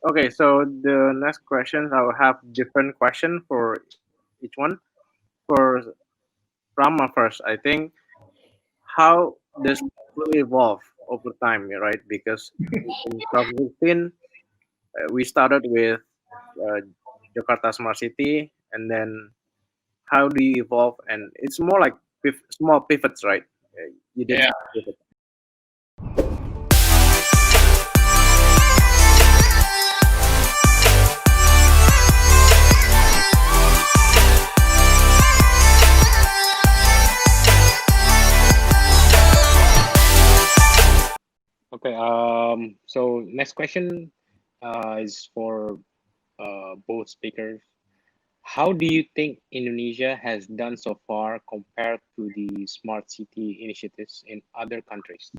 Okay, so the next questions I will have different question for each one. For Rama first, I think how does Qlue evolve over time, right? Because in 2015 we started with uh, Jakarta Smart City, and then how do you evolve? And it's more like small pivots, right? You did Yeah. small pivots. Okay. So next question is for both speakers. How do you think Indonesia has done so far compared to the smart city initiatives in other countries?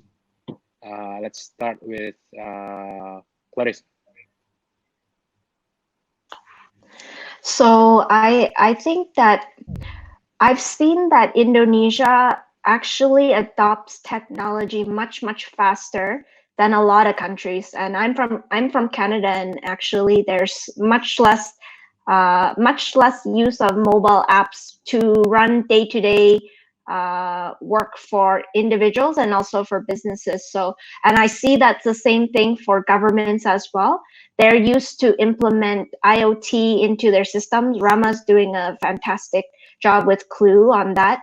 Let's start with Clarissa. So I think that I've seen that Indonesia actually adopts technology much faster than a lot of countries. And I'm from Canada, and actually there's much less use of mobile apps to run day-to-day work for individuals and also for businesses. So, and I see that's the same thing for governments as well. They're used to implement IoT into their systems. Rama's doing a fantastic job with Qlue on that,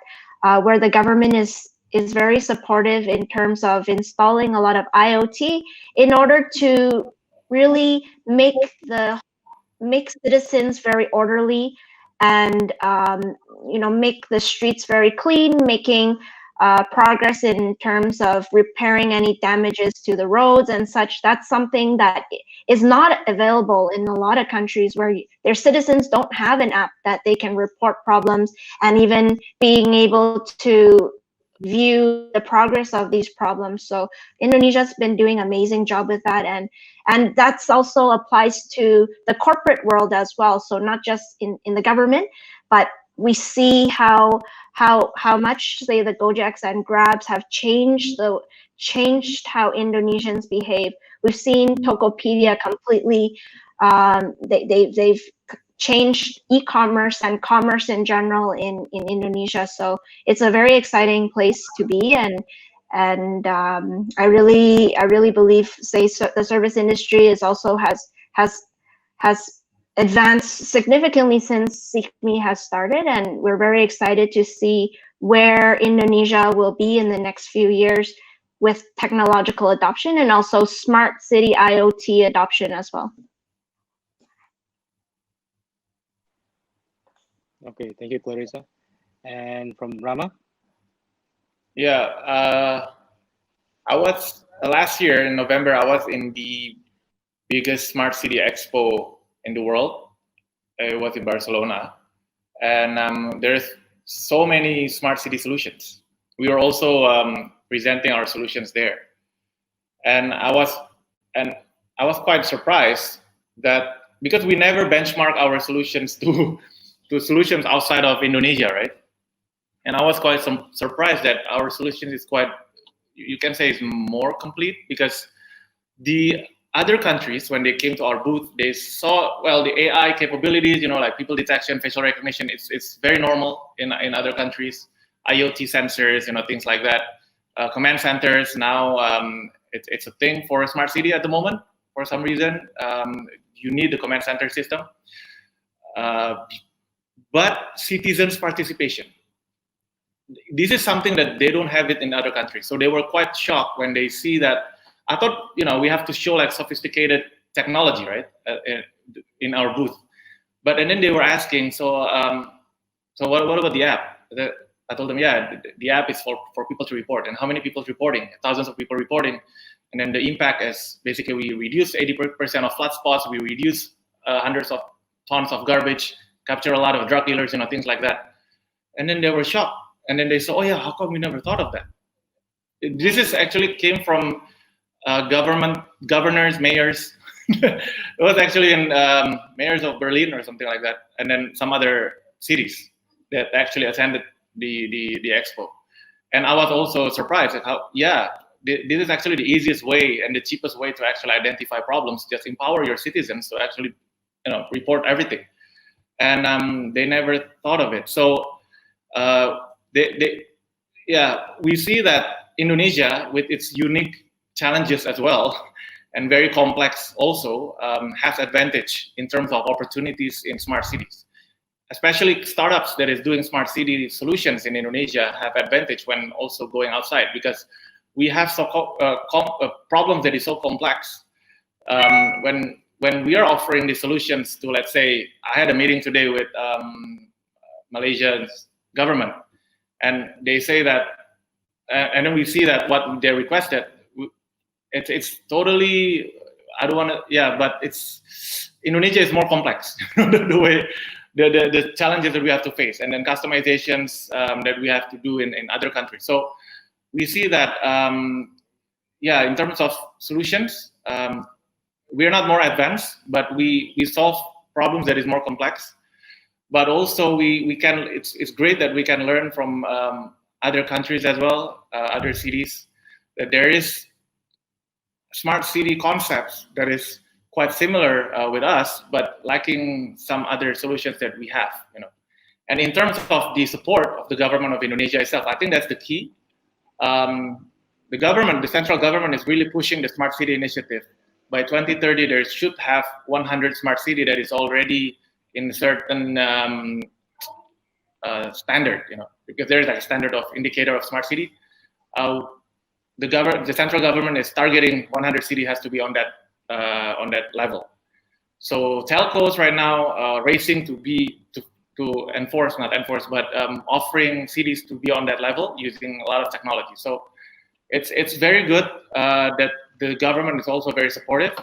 where the government is very supportive in terms of installing a lot of IoT in order to really make citizens very orderly and make the streets very clean, making progress in terms of repairing any damages to the roads and such. That's something that is not available in a lot of countries where their citizens don't have an app that they can report problems, and even being able to view the progress of these problems. So Indonesia's been doing an amazing job with that, and that's also applies to the corporate world as well. So not just in the government, but we see how much, say, the Gojeks and Grabs have changed how Indonesians behave. We've seen Tokopedia completely. They've changed e-commerce and commerce in general in Indonesia. So it's a very exciting place to be, and I really believe, say, the service industry is also has advanced significantly since Seekmi has started, and we're very excited to see where Indonesia will be in the next few years with technological adoption and also smart city IoT adoption as well. Okay, thank you, Clarissa. And from Rama? Yeah. I was last year in November. I was in the biggest smart city expo in the world. It was in Barcelona, and there's so many smart city solutions. We were also presenting our solutions there, and I was quite surprised that, because we never benchmark our solutions to solutions outside of Indonesia, right? And I was quite surprised that our solution is quite, you can say, is more complete, because the other countries, when they came to our booth, they saw, well, the AI capabilities, like people detection, facial recognition. It's very normal in other countries. IoT sensors, things like that. Command centers now, it's a thing for a smart city at the moment. For some reason, you need the command center system. But citizens' participation, this is something that they don't have it in other countries. So they were quite shocked when they see that. I thought, we have to show like sophisticated technology, right, in our booth. But and then they were asking, so what about the app? I told them, yeah, the app is for people to report. And how many people reporting? Thousands of people reporting. And then the impact is basically we reduce 80% of flood spots. We reduce hundreds of tons of garbage, capture a lot of drug dealers, things like that. And then they were shocked. And then they said, oh yeah, how come we never thought of that? This is actually came from governors, mayors. It was actually in mayors of Berlin or something like that, and then some other cities that actually attended the expo. And I was also surprised at how, yeah, this is actually the easiest way and the cheapest way to actually identify problems. Just empower your citizens to actually, report everything. And they never thought of it. So we see that Indonesia, with its unique challenges as well, and very complex also, has advantage in terms of opportunities in smart cities. Especially startups that is doing smart city solutions in Indonesia have advantage when also going outside, because we have problems that is so complex. When we are offering the solutions to, let's say, I had a meeting today with Malaysia's government, and they say that, and then we see that what they requested, it's totally, I don't want to, but Indonesia is more complex, the way, the challenges that we have to face, and then customizations that we have to do in other countries. So we see that, in terms of solutions, we are not more advanced, but we solve problems that is more complex. But also we can, it's great that we can learn from other countries as well, other cities, that there is smart city concepts that is quite similar with us, but lacking some other solutions that we have, And in terms of the support of the government of Indonesia itself, I think that's the key. The central government is really pushing the smart city initiative. By 2030, there should have 100 smart city that is already in a certain standard, because there is a standard of indicator of smart city. The central government is targeting 100 city has to be on that level. So telcos right now racing to enforce, not enforce, but offering cities to be on that level using a lot of technology. So it's very good that the government is also very supportive.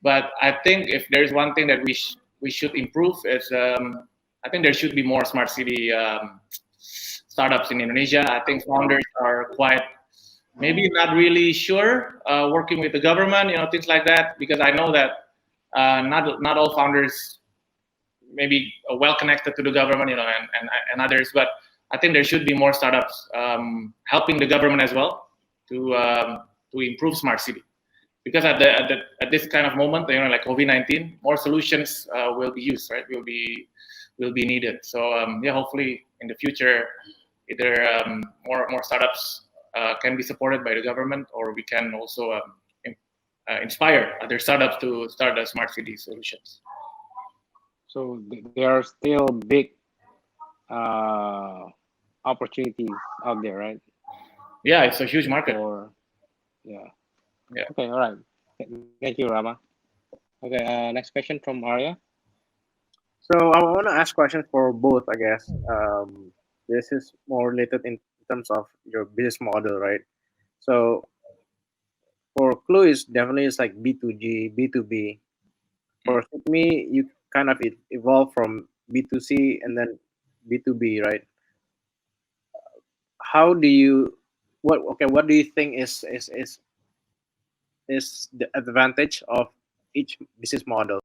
But I think if there is one thing that we should improve is, I think there should be more smart city startups in Indonesia. I think founders are quite maybe not really sure working with the government, things like that, because I know that not all founders maybe well connected to the government, and others. But I think there should be more startups helping the government as well to improve smart city, because at this kind of moment, like COVID-19, more solutions will be used, right? Will be needed. So hopefully in the future, either more startups can be supported by the government, or we can also inspire other startups to start the smart city solutions. So there are still big opportunities out there, right? Yeah, it's a huge market. Yeah. Okay, all right. Thank you, Rama. Okay, next question from Arya. So I want to ask questions for both, I guess. This is more related in terms of your business model, right? So for Qlue, it's like B2G, B2B. For Seekmi, you kind of evolve from B2C and then B2B, right? How do you what do you think is the advantage of each business model?